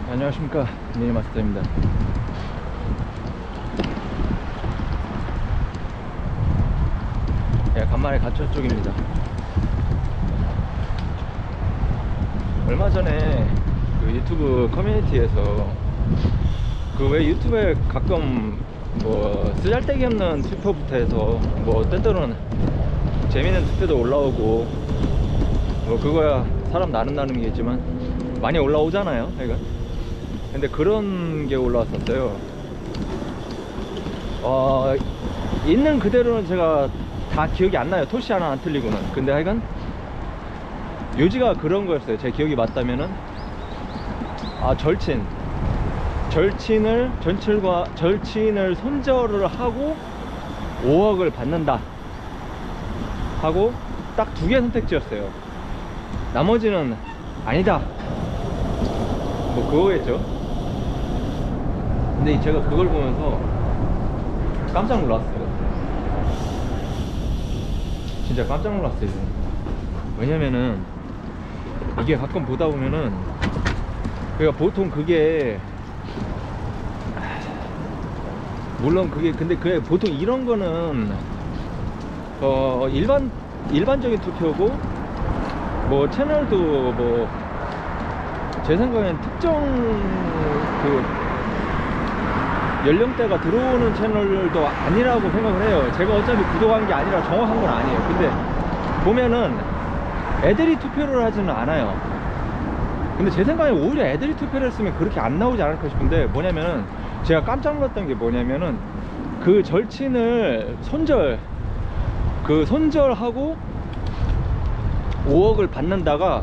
안녕하십니까, 미니마스터입니다. 간만에 가천 쪽입니다. 얼마 전에 그 유튜브 커뮤니티에서 그 왜 유튜브에 가끔 뭐 쓰잘데기 없는 투표부터 해서 뭐 때때로는 재밌는 투표도 올라오고 뭐 그거야 사람 나름이겠지만 많이 올라오잖아요, 그러니까. 근데 그런 게 올라왔었어요. 있는 그대로는 제가 다 기억이 안 나요. 토시 하나 안 틀리고는. 근데 하여간 요지가 그런 거였어요. 제 기억이 맞다면은 절친을 손절을 하고 5억을 받는다 하고 딱 두 개 선택지였어요. 나머지는 아니다, 뭐 그거겠죠. 근데 제가 그걸 보면서 깜짝 놀랐어요. 진짜 깜짝 놀랐어요. 왜냐면은 이게 가끔 보다 보면은 그러니까 보통 그게 물론 그게 근데 그게 보통 이런 거는 일반적인 투표고 뭐 채널도 뭐 제 생각엔 특정 그 연령대가 들어오는 채널도 아니라고 생각을 해요. 제가 어차피 구독한 게 아니라 정확한 건 아니에요. 근데 보면은 애들이 투표를 하지는 않아요. 근데 제 생각에 오히려 애들이 투표를 했으면 그렇게 안 나오지 않을까 싶은데, 뭐냐면은 제가 깜짝 놀랐던 게 뭐냐면은 그 절친을 손절하고 5억을 받는다가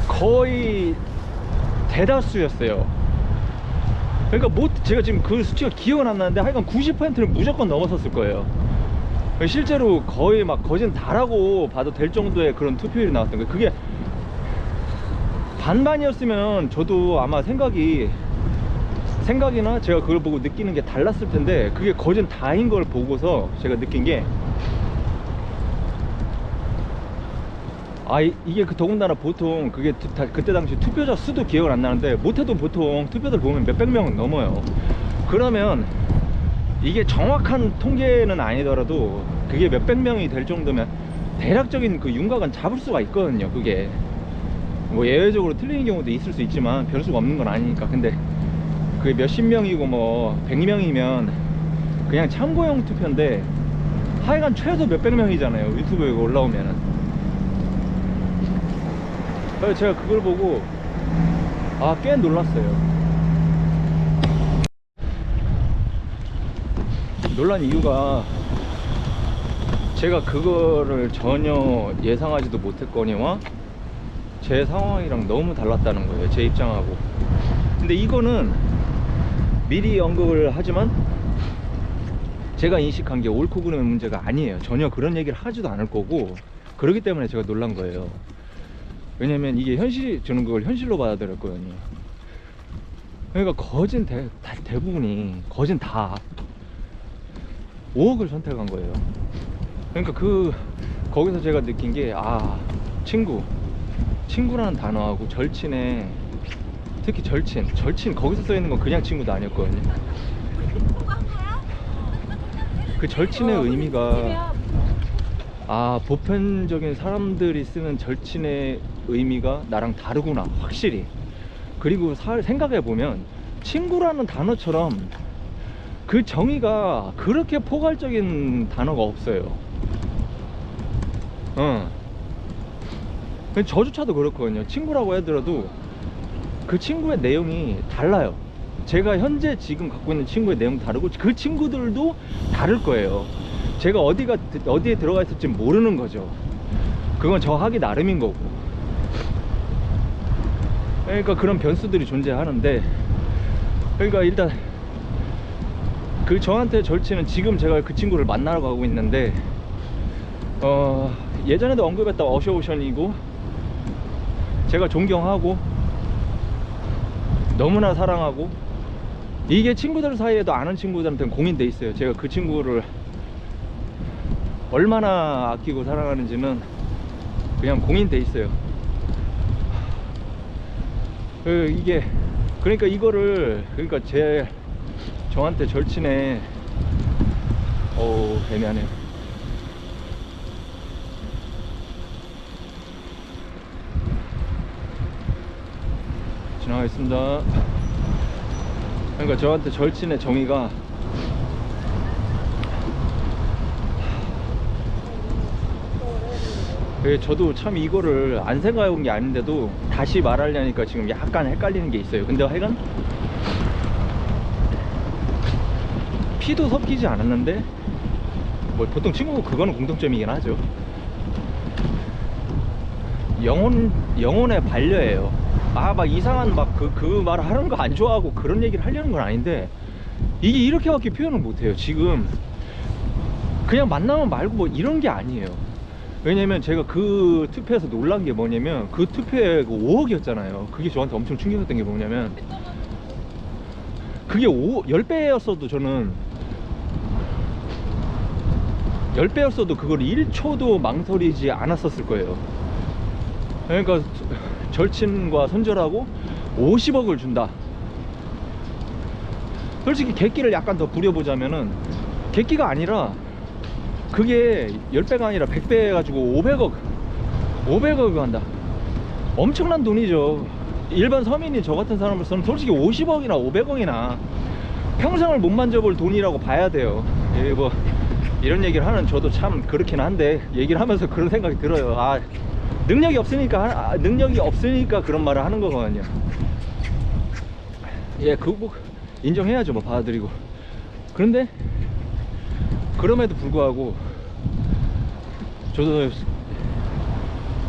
거의 대다수였어요. 그러니까 제가 지금 그 수치가 기억은 안 나는데 하여간 90%는 무조건 넘어섰을 거예요. 실제로 거의 막 거진 다라고 봐도 될 정도의 그런 투표율이 나왔던 거예요. 그게 반반이었으면 저도 아마 생각이나 제가 그걸 보고 느끼는 게 달랐을 텐데, 그게 거진 다인 걸 보고서 제가 느낀 게 이게 더군다나 보통 그게 그때 당시 투표자 수도 기억을 안 나는데 못해도 보통 투표들 보면 몇백 명은 넘어요. 그러면 이게 정확한 통계는 아니더라도 그게 몇백 명이 될 정도면 대략적인 그 윤곽은 잡을 수가 있거든요. 그게 뭐 예외적으로 틀리는 경우도 있을 수 있지만 변수가 없는 건 아니니까. 근데 그게 몇십 명이고 뭐 100명이면 그냥 참고용 투표인데 하여간 최소 몇백 명이잖아요, 유튜브에 올라오면은. 그래서 제가 그걸 보고 꽤 놀랐어요. 놀란 이유가 제가 그거를 전혀 예상하지도 못했거니와 제 상황이랑 너무 달랐다는 거예요, 제 입장하고. 근데 이거는 미리 언급을 하지만 제가 인식한 게 옳고 그름의 문제가 아니에요. 전혀 그런 얘기를 하지도 않을 거고, 그렇기 때문에 제가 놀란 거예요. 왜냐면 이게 저는 그걸 현실로 받아들였거든요. 그러니까 대부분이 거진 다 5억을 선택한 거예요. 그러니까 거기서 제가 느낀 게 친구라는 단어하고 특히 절친 거기서 써 있는 건 그냥 친구도 아니었거든요. 그 절친의 의미가 보편적인 사람들이 쓰는 절친의 의미가 나랑 다르구나, 확실히. 그리고 생각해보면 친구라는 단어처럼 그 정의가 그렇게 포괄적인 단어가 없어요. 저조차도 그렇거든요. 친구라고 하더라도 그 친구의 내용이 달라요. 제가 현재 지금 갖고 있는 친구의 내용도 다르고 그 친구들도 다를 거예요. 제가 어디에 들어가 있을지 모르는 거죠. 그건 저 하기 나름인 거고. 그러니까 그런 변수들이 존재하는데, 그러니까 일단 저한테 절친은 지금 제가 그 친구를 만나러 가고 있는데 예전에도 언급했던 어셔오션이고 제가 존경하고 너무나 사랑하고, 이게 친구들 사이에도 아는 친구들한테는 공인돼 있어요. 제가 그 친구를 얼마나 아끼고 사랑하는지는 그냥 공인돼 있어요. 이게 그러니까 이거를 그러니까 저한테 절친에 어우 애매하네요. 지나가겠습니다. 그러니까 저한테 절친의 정의가 저도 참 이거를 안 생각해 본 게 아닌데도 다시 말하려니까 지금 약간 헷갈리는 게 있어요. 근데 하여간 피도 섞이지 않았는데 뭐 보통 친구 그거는 공통점이긴 하죠. 영혼의 반려예요. 막 이상한 그 말 하는 거 안 좋아하고 그런 얘기를 하려는 건 아닌데 이게 이렇게밖에 표현을 못해요. 지금 그냥 만나면 말고 뭐 이런 게 아니에요. 왜냐면 제가 그 투표에서 놀란 게 뭐냐면 그 투표에 5억이었잖아요 그게 저한테 엄청 충격이었던 게 뭐냐면 그게 10배였어도 저는 10배였어도 그걸 1초도 망설이지 않았었을 거예요. 그러니까 절친과 손절하고 50억을 준다. 솔직히 객기를 약간 더 부려보자면은 객기가 아니라 그게 10배가 아니라 100배 해가지고 500억 한다. 엄청난 돈이죠. 일반 서민이 저 같은 사람으로서는 솔직히 50억이나 500억이나 평생을 못 만져볼 돈이라고 봐야 돼요. 뭐 이런 얘기를 하는 저도 참 그렇긴 한데 얘기를 하면서 그런 생각이 들어요. 아 능력이 없으니까 그런 말을 하는 거거든요. 예, 그거 인정해야죠. 뭐 받아들이고. 그런데 그럼에도 불구하고 저도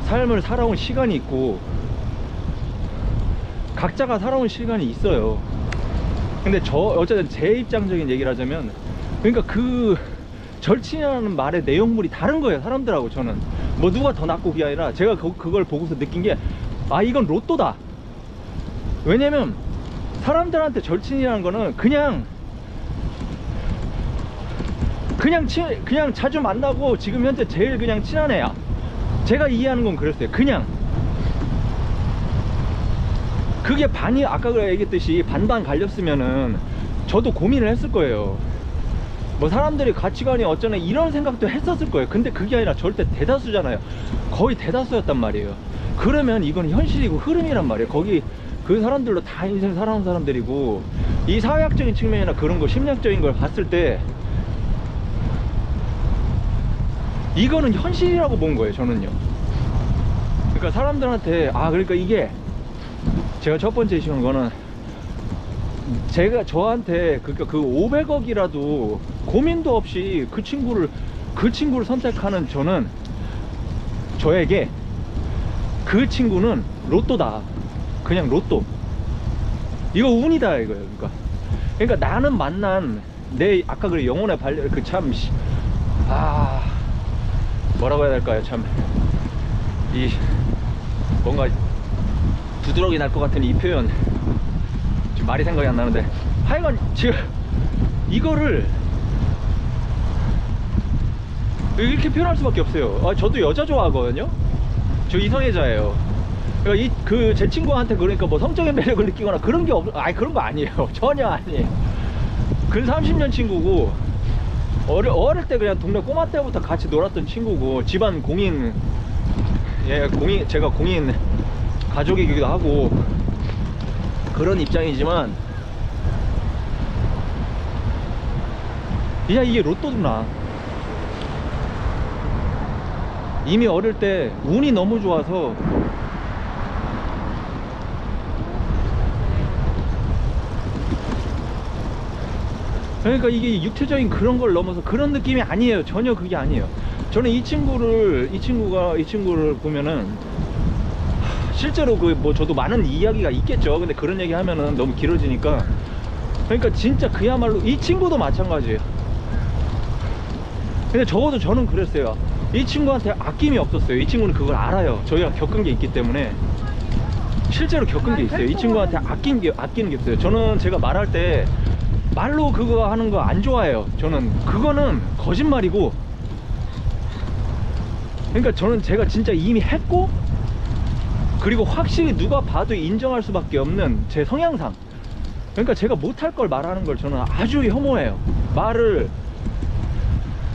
삶을 살아온 시간이 있고 각자가 살아온 시간이 있어요. 근데 어쨌든 제 입장적인 얘기를 하자면 그러니까 그 절친이라는 말의 내용물이 다른 거예요. 사람들하고. 저는 뭐 누가 더 낫고 그게 아니라 제가 그걸 보고서 느낀 게 아 이건 로또다. 왜냐면 사람들한테 절친이라는 거는 그냥 자주 만나고 지금 현재 제일 그냥 친한 애야. 제가 이해하는 건 그랬어요. 그냥 그게 반이 아까 얘기했듯이 반반 갈렸으면은 저도 고민을 했을 거예요. 뭐 사람들이 가치관이 어쩌나 이런 생각도 했었을 거예요. 근데 그게 아니라 절대 대다수잖아요. 거의 대다수였단 말이에요. 그러면 이건 현실이고 흐름이란 말이에요. 거기 그 사람들도 다 인생 살아온 사람들이고 이 사회학적인 측면이나 그런 거 심리학적인 걸 봤을 때 이거는 현실이라고 본 거예요. 저는요. 그러니까 사람들한테 그러니까 이게 제가 첫 번째 이슈는 거는 제가 저한테 그러니까 그 500억이라도 고민도 없이 그 친구를 선택하는 저에게 그 친구는 로또다. 그냥 로또. 이거 운이다 이거예요. 그러니까 나는 만난 내 아까 그 영혼의 반려 그 참 뭐라고 해야 될까요? 참 이 뭔가 두드러기 날 것 같은 이 표현 지금 말이 생각이 안 나는데 하여간 지금 이거를 이렇게 표현할 수밖에 없어요. 저도 여자 좋아하거든요. 저 이성애자예요. 그러니까 제 친구한테 그러니까 뭐 성적인 매력을 느끼거나 그런 게 그런 거 아니에요. 전혀 아니에요. 근 30년 친구고 어릴 때 그냥 동네 꼬마 때부터 같이 놀았던 친구고 집안 공인 제가 공인 가족이기도 하고 그런 입장이지만 이게 로또구나. 이미 어릴 때 운이 너무 좋아서 그러니까 이게 육체적인 그런 걸 넘어서 그런 느낌이 아니에요. 전혀 그게 아니에요. 저는 이 친구를 보면은 실제로 뭐 저도 많은 이야기가 있겠죠. 근데 그런 얘기 하면은 너무 길어지니까 그러니까 진짜 그야말로 이 친구도 마찬가지예요. 근데 적어도 저는 그랬어요. 이 친구한테 아낌이 없었어요. 이 친구는 그걸 알아요. 저희가 겪은 게 있기 때문에 실제로 겪은 게 있어요. 이 친구한테 아끼는 게 없어요. 저는 제가 말할 때 말로 그거 하는 거 안 좋아해요. 저는 그거는 거짓말이고 그러니까 저는 제가 진짜 이미 했고 그리고 확실히 누가 봐도 인정할 수밖에 없는 제 성향상, 그러니까 제가 못할 걸 말하는 걸 저는 아주 혐오해요, 말을.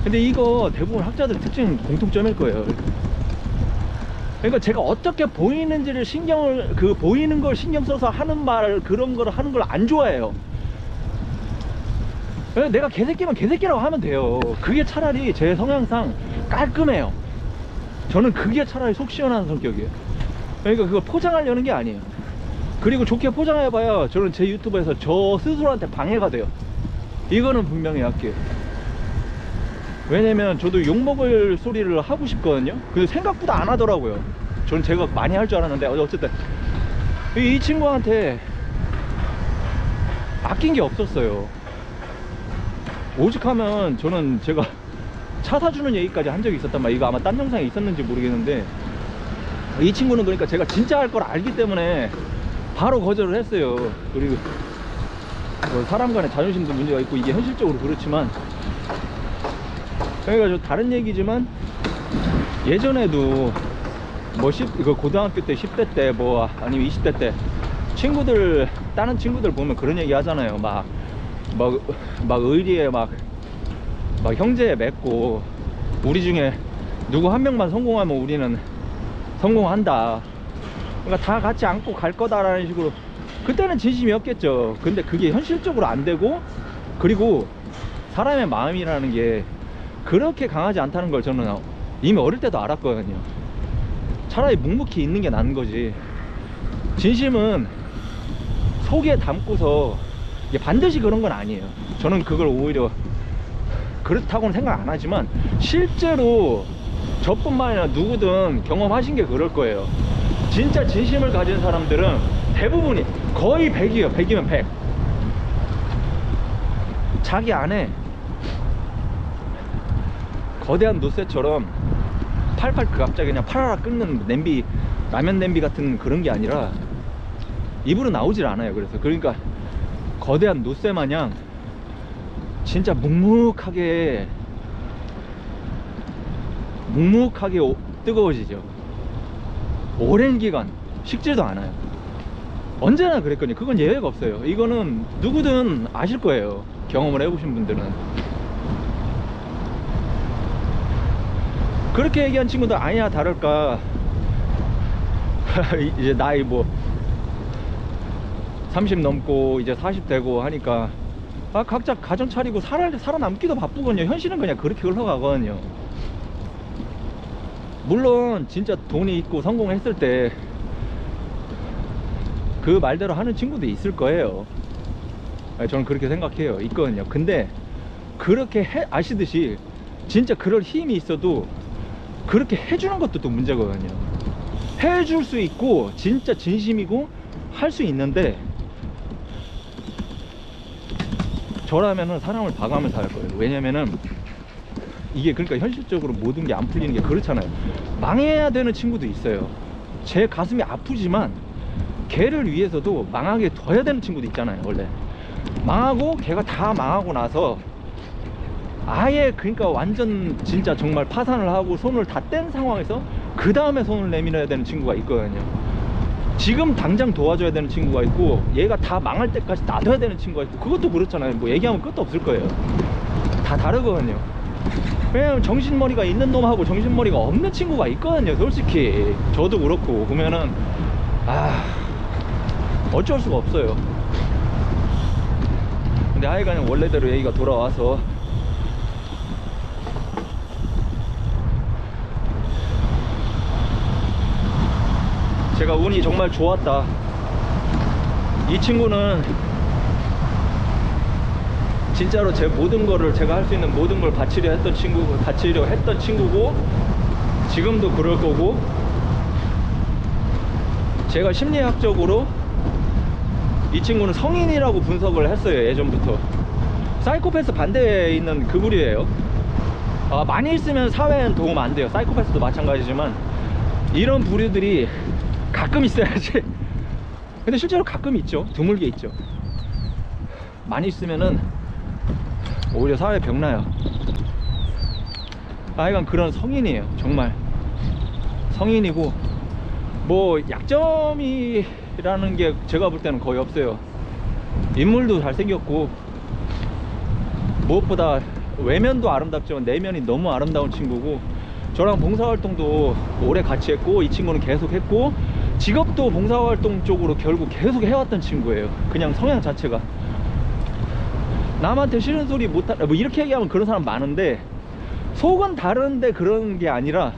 근데 이거 대부분 학자들 특징 공통점일 거예요. 그러니까 제가 어떻게 보이는지를 보이는 걸 신경 써서 하는 말, 그런 걸 하는 걸 안 좋아해요. 내가 개새끼면 개새끼라고 하면 돼요. 그게 차라리 제 성향상 깔끔해요. 저는 그게 차라리 속 시원한 성격이에요. 그러니까 그걸 포장하려는 게 아니에요. 그리고 좋게 포장해봐야 저는 제 유튜브에서 저 스스로한테 방해가 돼요. 이거는 분명히 할게요. 왜냐면 저도 욕먹을 소리를 하고 싶거든요. 근데 생각보다 안 하더라고요. 저는 제가 많이 할 줄 알았는데 어쨌든 이 친구한테 아낀 게 없었어요. 오직하면 저는 제가 차 사주는 얘기까지 한 적이 있었단 말이에요. 이거 아마 딴 영상에 있었는지 모르겠는데, 이 친구는 그러니까 제가 진짜 할 걸 알기 때문에 바로 거절을 했어요. 그리고 뭐 사람 간의 자존심도 문제가 있고 이게 현실적으로 그렇지만, 그러니까 저 다른 얘기지만 예전에도 뭐 고등학교 때 10대 때 뭐 아니면 20대 때 친구들, 다른 친구들 보면 그런 얘기 하잖아요. 막 의리에 막 형제 맺고 우리 중에 누구 한 명만 성공하면 우리는 성공한다, 그러니까 다 같이 안고 갈 거다라는 식으로. 그때는 진심이었겠죠. 근데 그게 현실적으로 안 되고, 그리고 사람의 마음이라는 게 그렇게 강하지 않다는 걸 저는 이미 어릴 때도 알았거든요. 차라리 묵묵히 있는 게 나은 거지. 진심은 속에 담고서 이게 반드시 그런 건 아니에요. 저는 그걸 오히려 그렇다고는 생각 안 하지만, 실제로 저뿐만 아니라 누구든 경험하신 게 그럴 거예요. 진짜 진심을 가진 사람들은 대부분이, 거의 100이에요 100이면 100. 자기 안에 거대한 노쇠처럼 팔팔 갑자기 그냥 파라라 끓는 냄비, 라면 냄비 같은 그런 게 아니라 입으로 나오질 않아요. 그러니까 거대한 노쇠 마냥 진짜 묵묵하게 뜨거워지죠. 오랜 기간 식지도 않아요. 언제나 그랬거든요. 그건 예외가 없어요. 이거는 누구든 아실 거예요, 경험을 해보신 분들은. 그렇게 얘기한 친구들 아니야 다를까 이제 나이 뭐 30 넘고 이제 40 되고 하니까 각자 가정 차리고 살아남기도 바쁘거든요. 현실은 그냥 그렇게 흘러가거든요. 물론 진짜 돈이 있고 성공했을 때 그 말대로 하는 친구도 있을 거예요. 저는 그렇게 생각해요. 있거든요. 근데 그렇게 아시듯이 진짜 그럴 힘이 있어도 그렇게 해주는 것도 또 문제거든요. 해줄 수 있고 진짜 진심이고 할 수 있는데, 저라면은 사람을 봐가면서 할 거예요. 왜냐면은 이게 그러니까 현실적으로 모든 게 안 풀리는 게 그렇잖아요. 망해야 되는 친구도 있어요. 제 가슴이 아프지만 걔를 위해서도 망하게 둬야 되는 친구도 있잖아요. 원래 망하고 걔가 다 망하고 나서 아예 그러니까 완전 진짜 정말 파산을 하고 손을 다 뗀 상황에서 그 다음에 손을 내밀어야 되는 친구가 있거든요. 지금 당장 도와줘야 되는 친구가 있고, 얘가 다 망할 때까지 놔둬야 되는 친구가 있고, 그것도 그렇잖아요. 뭐 얘기하면 끝도 없을 거예요. 다 다르거든요. 왜냐면 정신머리가 있는 놈하고 정신머리가 없는 친구가 있거든요. 솔직히 저도 그렇고 보면은 어쩔 수가 없어요. 근데 하여간 원래대로 얘기가 돌아와서, 제가 운이 정말 좋았다. 이 친구는 진짜로 제 모든 거를, 제가 할 수 있는 모든 걸 바치려 했던 친구고 지금도 그럴 거고, 제가 심리학적으로 이 친구는 성인이라고 분석을 했어요. 예전부터 사이코패스 반대에 있는 그 부류예요. 많이 있으면 사회엔 도움 안 돼요. 사이코패스도 마찬가지지만 이런 부류들이 가끔 있어야지. 근데 실제로 가끔 있죠. 드물게 있죠. 많이 있으면은 오히려 사회 병나요. 하여간 그런 성인이에요. 정말 성인이고, 뭐 약점이라는 게 제가 볼 때는 거의 없어요. 인물도 잘생겼고 무엇보다 외면도 아름답지만 내면이 너무 아름다운 친구고, 저랑 봉사활동도 오래 같이 했고, 이 친구는 계속 했고, 직업도 봉사활동 쪽으로 결국 계속 해왔던 친구예요. 그냥 성향 자체가 남한테 싫은 소리 못하, 뭐 이렇게 얘기하면 그런 사람 많은데, 속은 다른데 그런 게 아니라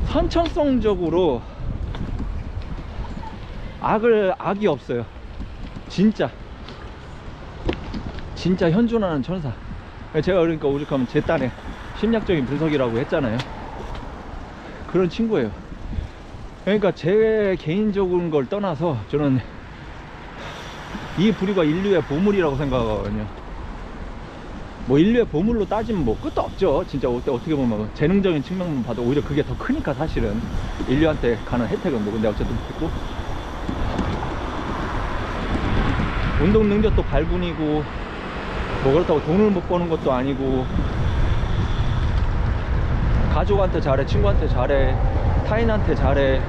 선천성적으로 악이 없어요. 진짜 현존하는 천사. 제가 그러니까 오죽하면 제 딴에 심리학적인 분석이라고 했잖아요. 그런 친구예요. 그러니까 제 개인적인 걸 떠나서 저는 이 부류가 인류의 보물이라고 생각하거든요. 뭐 인류의 보물로 따지면 뭐 끝도 없죠. 진짜 어떻게 보면 재능적인 측면만 봐도 오히려 그게 더 크니까 사실은 인류한테 가는 혜택은. 뭐 근데 어쨌든 그렇고, 운동 능력도 발군이고, 뭐 그렇다고 돈을 못 버는 것도 아니고, 가족한테 잘해, 친구한테 잘해, 타인한테 잘해.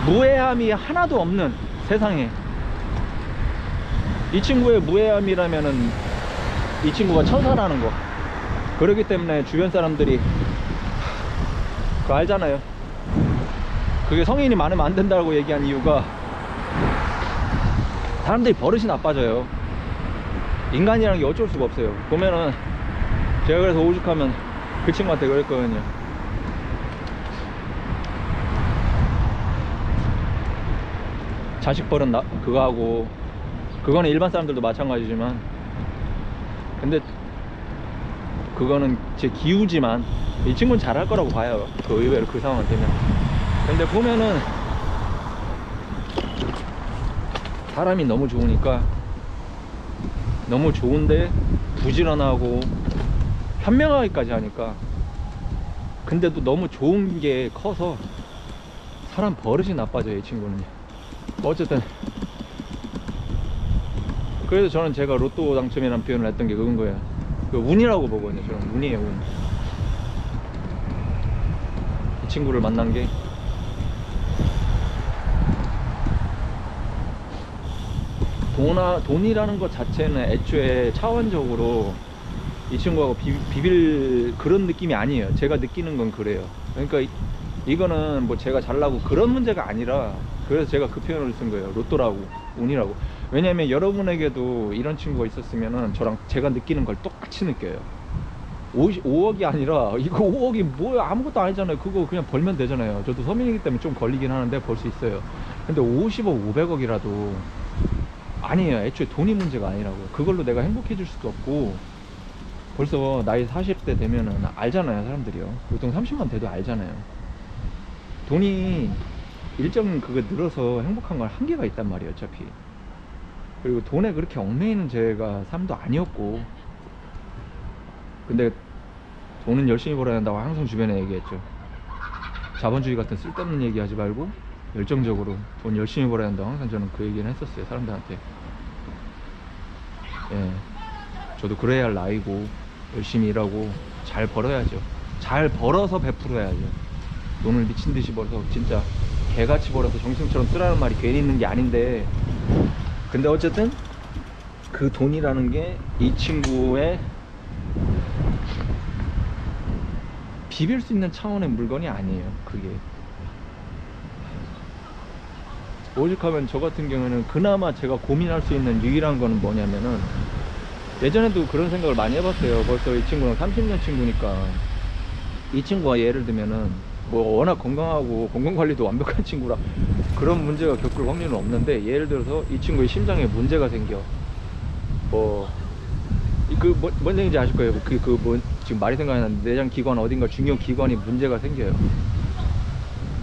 무해함이 하나도 없는 세상에 이 친구의 무해함이라면은 이 친구가 천사라는 거. 그렇기 때문에 주변 사람들이 그거 알잖아요. 그게 성인이 많으면 안 된다고 얘기한 이유가, 사람들이 버릇이 나빠져요. 인간이라는 게 어쩔 수가 없어요. 보면은 제가 그래서 오죽하면 그 친구한테 그랬거든요. 자식 버릇 그거 하고, 그거는 일반 사람들도 마찬가지지만, 근데 그거는 제 기우지만 이 친구는 잘할 거라고 봐요. 그 의외로 그 상황 되면. 근데 보면은 사람이 너무 좋으니까, 너무 좋은데 부지런하고 현명하기까지 하니까, 근데도 너무 좋은 게 커서 사람 버릇이 나빠져요, 이 친구는. 어쨌든 그래서 저는 제가 로또 당첨이라는 표현을 했던 게 그건 거예요. 그 운이라고 보거든요. 저는 운이에요, 운. 이 친구를 만난 게 돈이라는 것 자체는 애초에 차원적으로 이 친구하고 비빌 그런 느낌이 아니에요. 제가 느끼는 건 그래요. 그러니까 이거는 뭐 제가 잘나고 그런 문제가 아니라, 그래서 제가 그 표현을 쓴 거예요. 로또라고, 운이라고. 왜냐면 여러분에게도 이런 친구가 있었으면은 저랑 제가 느끼는 걸 똑같이 느껴요. 5억이 아니라, 이거 5억이 뭐야, 아무것도 아니잖아요. 그거 그냥 벌면 되잖아요. 저도 서민이기 때문에 좀 걸리긴 하는데 벌 수 있어요. 근데 50억 500억이라도 아니에요. 애초에 돈이 문제가 아니라고. 그걸로 내가 행복해질 수도 없고, 벌써 나이 40대 되면은 알잖아요, 사람들이요. 보통 30만 돼도 알잖아요. 돈이 일정 그거 늘어서 행복한 건 한계가 있단 말이에요, 어차피. 그리고 돈에 그렇게 얽매이는 제가 삶도 아니었고, 근데 돈은 열심히 벌어야 한다고 항상 주변에 얘기했죠. 자본주의 같은 쓸데없는 얘기 하지 말고 열정적으로 돈 열심히 벌어야 한다고 항상 저는 그 얘기는 했었어요, 사람들한테. 예, 저도 그래야 할 나이고, 열심히 일하고 잘 벌어야죠. 잘 벌어서 베풀어야죠. 돈을 미친듯이 벌어서 진짜 개같이 벌어서 정신처럼 쓰라는 말이 괜히 있는 게 아닌데, 근데 어쨌든 그 돈이라는 게 이 친구의 비빌 수 있는 차원의 물건이 아니에요. 그게 오죽하면 저 같은 경우에는 그나마 제가 고민할 수 있는 유일한 거는 뭐냐면은, 예전에도 그런 생각을 많이 해봤어요. 벌써 이 친구랑 30년 친구니까, 이 친구가 예를 들면은 뭐 워낙 건강하고 건강관리도 완벽한 친구라 그런 문제가 겪을 확률은 없는데, 예를 들어서 이 친구의 심장에 문제가 생겨. 뭔 얘기인지 아실 거예요. 지금 말이 생각이 나는데, 내장 기관 어딘가 중요 기관이 문제가 생겨요.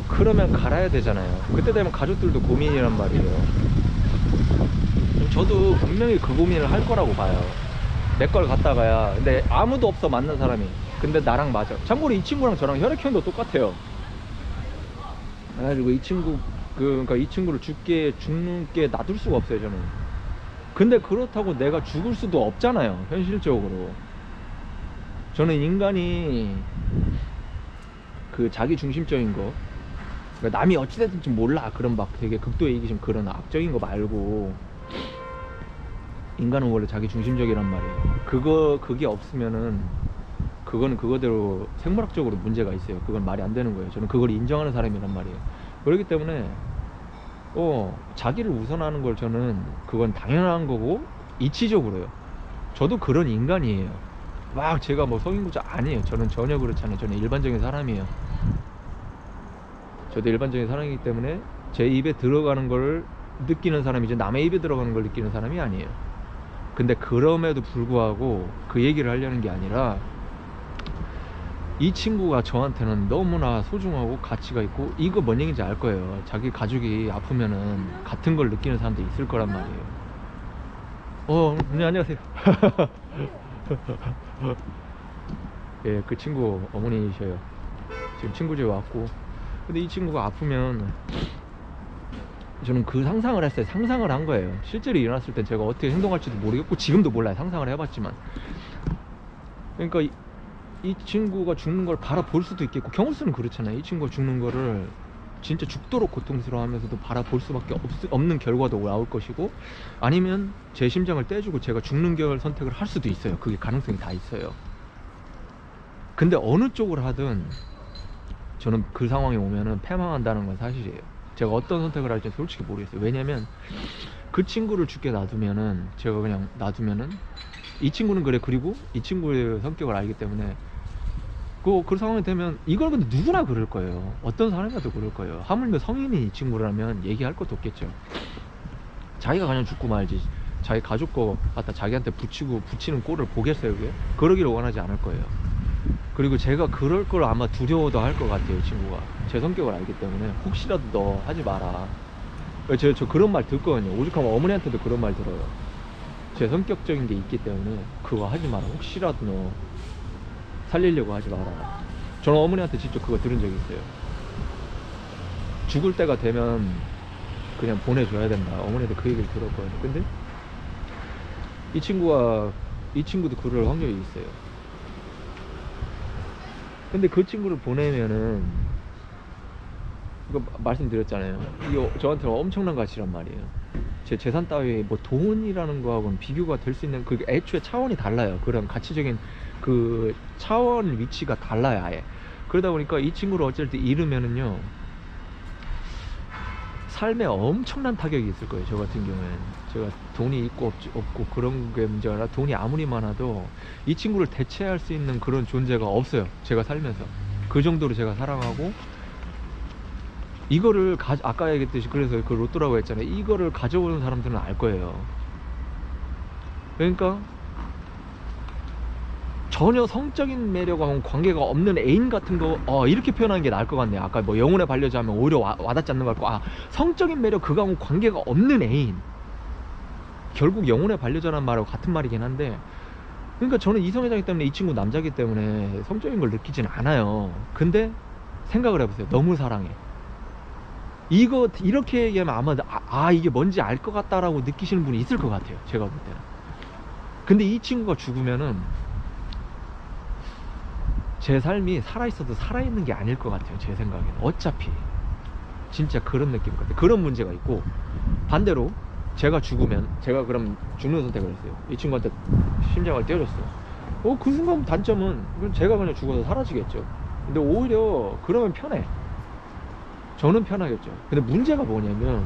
그러면 갈아야 되잖아요. 그때 되면 가족들도 고민이란 말이에요. 저도 분명히 그 고민을 할 거라고 봐요. 내 걸 갖다가야. 근데 아무도 없어, 맞는 사람이. 근데 나랑 맞아. 참고로 이 친구랑 저랑 혈액형도 똑같아요. 그래가지고 이 친구 그러니까 이 친구를 죽는 게 놔둘 수가 없어요, 저는. 근데 그렇다고 내가 죽을 수도 없잖아요, 현실적으로. 저는 인간이 그 자기 중심적인 거, 그러니까 남이 어찌됐든 좀 몰라 그런 막 되게 극도의 이기심 그런 악적인 거 말고, 인간은 원래 자기 중심적이란 말이에요. 그게 없으면은 그거는 그거대로 생물학적으로 문제가 있어요. 그건 말이 안 되는 거예요. 저는 그걸 인정하는 사람이란 말이에요. 그렇기 때문에 자기를 우선하는 걸 저는 그건 당연한 거고, 이치적으로요. 저도 그런 인간이에요. 막 제가 뭐 성인구자 아니에요. 저는 전혀 그렇지 않아요. 저는 일반적인 사람이에요. 저도 일반적인 사람이기 때문에 제 입에 들어가는 걸 느끼는 사람이지 남의 입에 들어가는 걸 느끼는 사람이 아니에요. 근데 그럼에도 불구하고 그 얘기를 하려는 게 아니라, 이 친구가 저한테는 너무나 소중하고 가치가 있고, 이거 뭔 얘기인지 알 거예요. 자기 가족이 아프면은 같은 걸 느끼는 사람도 있을 거란 말이에요. 네, 안녕하세요. 예, 그 친구 어머니이셔요. 지금 친구 집에 왔고, 근데 이 친구가 아프면 저는 그 상상을 했어요. 상상을 한 거예요. 실제로 일어났을 땐 제가 어떻게 행동할지도 모르겠고, 지금도 몰라요. 상상을 해봤지만. 그러니까 이 친구가 죽는 걸 바라볼 수도 있겠고, 경우수는 그렇잖아요. 이 친구가 죽는 거를 진짜 죽도록 고통스러워하면서도 바라볼 수밖에 없는 결과도 나올 것이고, 아니면 제 심장을 떼주고 제가 죽는 결 선택을 할 수도 있어요. 그게 가능성이 다 있어요. 근데 어느 쪽을 하든 저는 그 상황에 오면은 패망한다는 건 사실이에요. 제가 어떤 선택을 할지 솔직히 모르겠어요. 왜냐면 그 친구를 죽게 놔두면은, 제가 그냥 놔두면은, 이 친구는 그래, 그리고 이 친구의 성격을 알기 때문에 그 상황이 되면, 이걸 근데 누구나 그럴 거예요. 어떤 사람이라도 그럴 거예요. 하물며 성인이 이 친구라면 얘기할 것도 없겠죠. 자기가 그냥 죽고 말지, 자기 가족 거 갖다 자기한테 붙이는 꼴을 보겠어요, 그게? 그러기를 원하지 않을 거예요. 그리고 제가 그럴 걸 아마 두려워도 할 것 같아요, 이 친구가. 제 성격을 알기 때문에. 혹시라도 너 하지 마라. 저 그런 말 듣거든요. 오죽하면 어머니한테도 그런 말 들어요. 제 성격적인 게 있기 때문에 그거 하지 마라. 혹시라도 너 살리려고 하지 마라. 저는 어머니한테 직접 그거 들은 적이 있어요. 죽을 때가 되면 그냥 보내줘야 된다. 어머니한테 그 얘기를 들었거든요. 근데 이 친구도 그럴 확률이 있어요. 근데 그 친구를 보내면은, 이거 말씀드렸잖아요. 이거 저한테는 엄청난 가치란 말이에요. 제 재산 따위 뭐 돈이라는 거하고는 비교가 될 수 있는, 그 애초에 차원이 달라요. 그런 가치적인 그 차원 위치가 달라요, 아예. 그러다 보니까 이 친구를 어쩔 때 잃으면은요, 삶에 엄청난 타격이 있을 거예요. 저 같은 경우에는 제가 돈이 있고 없고 그런 게 문제가 아니라, 돈이 아무리 많아도 이 친구를 대체할 수 있는 그런 존재가 없어요. 제가 살면서 그 정도로 제가 사랑하고, 이거를 아까 얘기했듯이, 그래서 그 로또라고 했잖아요. 이거를 가져오는 사람들은 알 거예요. 그러니까 전혀 성적인 매력하고 관계가 없는 애인 같은 거, 이렇게 표현하는 게 나을 것 같네요. 아까 뭐 영혼의 반려자 하면 오히려 와닿지 않는 것 같고, 성적인 매력 그거하고 관계가 없는 애인, 결국 영혼의 반려자란 말하고 같은 말이긴 한데, 그러니까 저는 이성애자이기 때문에, 이 친구 남자이기 때문에 성적인 걸 느끼진 않아요. 근데 생각을 해보세요. 너무 사랑해. 이거 이렇게 얘기하면 아마 이게 뭔지 알 것 같다라고 느끼시는 분이 있을 것 같아요, 제가 볼 때는. 근데 이 친구가 죽으면은 제 삶이 살아있어도 살아있는 게 아닐 것 같아요, 제 생각에는. 어차피 진짜 그런 느낌 같아요. 그런 문제가 있고, 반대로 제가 죽으면, 제가 그럼 죽는 선택을 했어요. 이 친구한테 심장을 때렸어요. 그 순간 단점은 제가 그냥 죽어서 사라지겠죠. 근데 오히려 그러면 편해. 저는 편하겠죠. 근데 문제가 뭐냐면,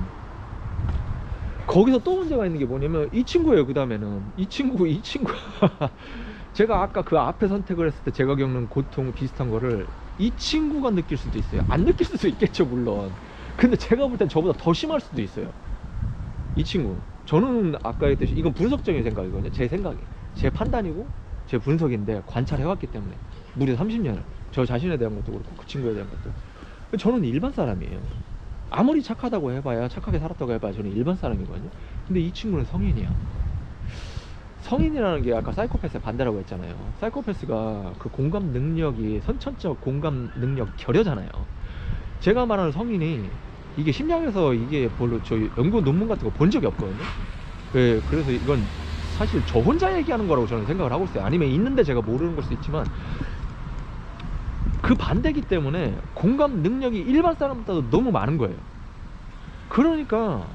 거기서 또 문제가 있는 게 뭐냐면, 이 친구예요. 그 다음에는 이 친구 제가 아까 그 앞에 선택을 했을 때 제가 겪는 고통 비슷한 거를 이 친구가 느낄 수도 있어요. 안 느낄 수도 있겠죠, 물론. 근데 제가 볼 땐 저보다 더 심할 수도 있어요, 이 친구. 저는 아까 했듯이 이건 분석적인 생각이거든요. 제 생각이, 제 판단이고 제 분석인데, 관찰해왔기 때문에 무려 30년을 저 자신에 대한 것도 그렇고 그 친구에 대한 것도. 저는 일반 사람이에요. 아무리 착하다고 해봐야, 착하게 살았다고 해봐야 저는 일반 사람이거든요. 근데 이 친구는 성인이야. 성인이라는 게 아까 사이코패스의 반대라고 했잖아요. 사이코패스가 그 공감 능력이 선천적 공감 능력 결여잖아요. 제가 말하는 성인이, 이게 심리학에서 이게 별로 저 연구 논문 같은 거 본 적이 없거든요. 그래서 이건 사실 저 혼자 얘기하는 거라고 저는 생각을 하고 있어요. 아니면 있는데 제가 모르는 걸 수도 있지만, 그 반대기 때문에 공감 능력이 일반 사람보다도 너무 많은 거예요. 그러니까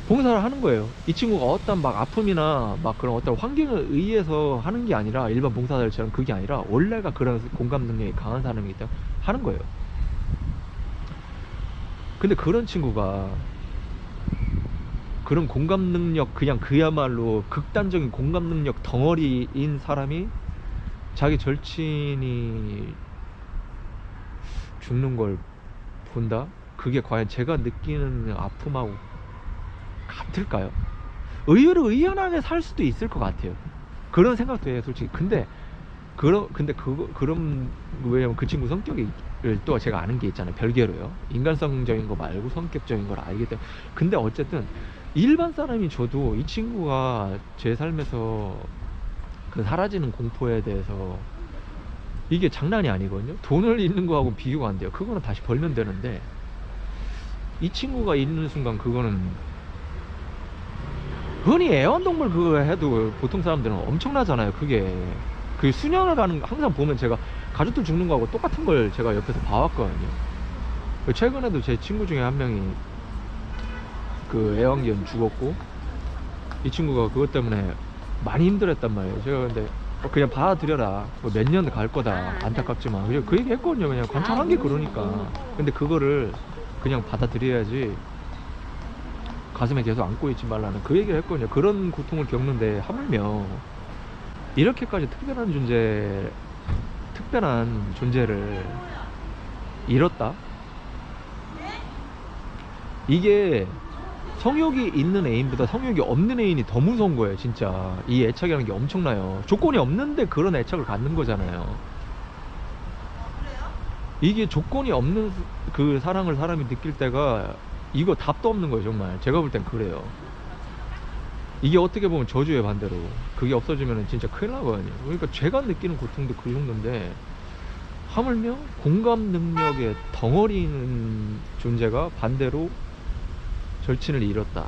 봉사를 하는 거예요. 이 친구가 어떤 막 아픔이나 막 그런 어떤 환경에 의해서 하는 게 아니라, 일반 봉사자들처럼 그게 아니라 원래가 그런 공감 능력이 강한 사람이기 때문에 하는 거예요. 근데 그런 친구가 그런 공감 능력, 그냥 그야말로 극단적인 공감 능력 덩어리인 사람이 자기 절친이 죽는 걸 본다? 그게 과연 제가 느끼는 아픔하고 같을까요? 의외로 의연하게 살 수도 있을 것 같아요. 그런 생각도 해요, 솔직히. 그런, 왜냐면 그 친구 성격을 또 제가 아는 게 있잖아요. 별개로요. 인간성적인 거 말고 성격적인 걸 알기 때문에. 근데 어쨌든, 일반 사람이 저도 이 친구가 제 삶에서 그 사라지는 공포에 대해서 이게 장난이 아니거든요. 돈을 잃는 거하고 비교가 안 돼요. 그거는 다시 벌면 되는데, 이 친구가 잃는 순간 그거는, 흔히 애완동물 그거 해도 보통 사람들은 엄청나잖아요. 그게 그 수년을 가는, 항상 보면 제가 가족들 죽는 거하고 똑같은 걸 제가 옆에서 봐왔거든요. 최근에도 제 친구 중에 한 명이 그 애완견 죽었고, 이 친구가 그것 때문에 많이 힘들었단 말이에요. 제가 근데 그냥 받아들여라, 뭐 몇 년 갈 거다, 안타깝지만 그냥 그 얘기 했거든요. 그냥 관찰한 게 그러니까. 근데 그거를 그냥 받아들여야지 가슴에 계속 안고 있지 말라는 그 얘기를 했거든요. 그런 고통을 겪는데 하물며 이렇게까지 특별한 존재를 잃었다? 이게 성욕이 있는 애인보다 성욕이 없는 애인이 더 무서운 거예요. 진짜 이 애착이라는 게 엄청나요. 조건이 없는데 그런 애착을 갖는 거잖아요. 이게 조건이 없는 그 사랑을 사람이 느낄 때가, 이거 답도 없는 거예요. 정말 제가 볼 땐 그래요. 이게 어떻게 보면 저주의 반대로, 그게 없어지면 진짜 큰일 나거든요. 그러니까 제가 느끼는 고통도 그 정도인데, 하물며 공감 능력의 덩어리인 존재가 반대로 절친을 잃었다.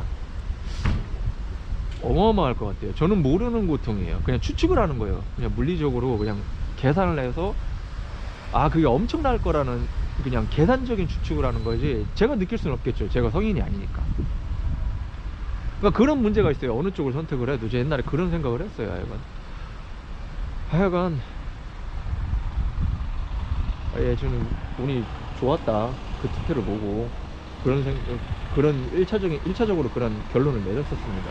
어마어마할 것 같아요. 저는 모르는 고통이에요. 그냥 추측을 하는 거예요. 그냥 물리적으로 그냥 계산을 해서, 아 그게 엄청날 거라는 그냥 계산적인 추측을 하는 거지, 제가 느낄 수는 없겠죠. 제가 성인이 아니니까. 그러니까 그런 문제가 있어요. 어느 쪽을 선택을 해도. 제 옛날에 그런 생각을 했어요. 하여간 예, 저는 운이 좋았다, 그 투표를 보고. 그런 1차적으로 그런 결론을 내렸었습니다.